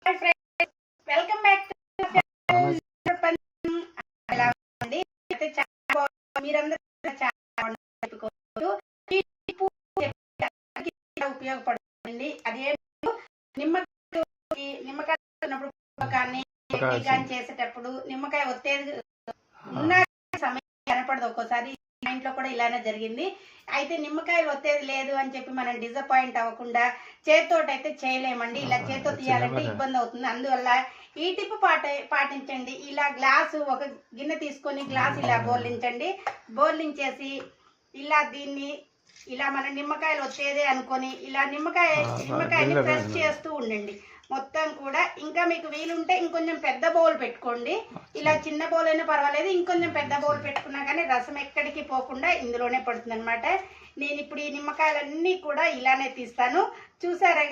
Hi friends, welcome back to ఎలా ఉంది అయితే చాలా బాగుంది. మీరందరూ చాలా బాగుంది. ఉపయోగపడుతుంది. అదే నిమ్మకాయ కానీ చేసేటప్పుడు నిమ్మకాయ ఒత్తేది ఉన్న సమయం కనపడదు. ఒక్కోసారి మా ఇంట్లో కూడా ఇలానే జరిగింది. అయితే నిమ్మకాయలు ఒత్తేది లేదు అని చెప్పి మనం డిసప్పాయింట్ అవ్వకుండా చేతితోటైతే చేయలేమండి. ఇలా చేతితో తీయాలంటే ఇబ్బంది అవుతుంది. అందువల్ల ఈ టిప్ పాటించండి. ఇలా గ్లాసు ఒక గిన్నె తీసుకొని గ్లాస్ ఇలా బోర్లించేసి ఇలా దీన్ని ఇలా మన నిమ్మకాయలు వచ్చేదే అనుకొని ఇలా నిమ్మకాయని ప్రెస్ చేస్తూ ఉండండి మొత్తం కూడా. ఇంకా మీకు వీలుంటే ఇంకొంచెం పెద్ద బౌల్ పెట్టుకోండి. ఇలా చిన్న బౌల్ అయినా పర్వాలేదు, ఇంకొంచెం పెద్ద బౌల్ పెట్టుకున్నా కానీ రసం ఎక్కడికి పోకుండా ఇందులోనే పడుతుంది అనమాట. నేను ఇప్పుడు ఈ నిమ్మకాయలన్నీ కూడా ఇలానే తీస్తాను. చూసారా?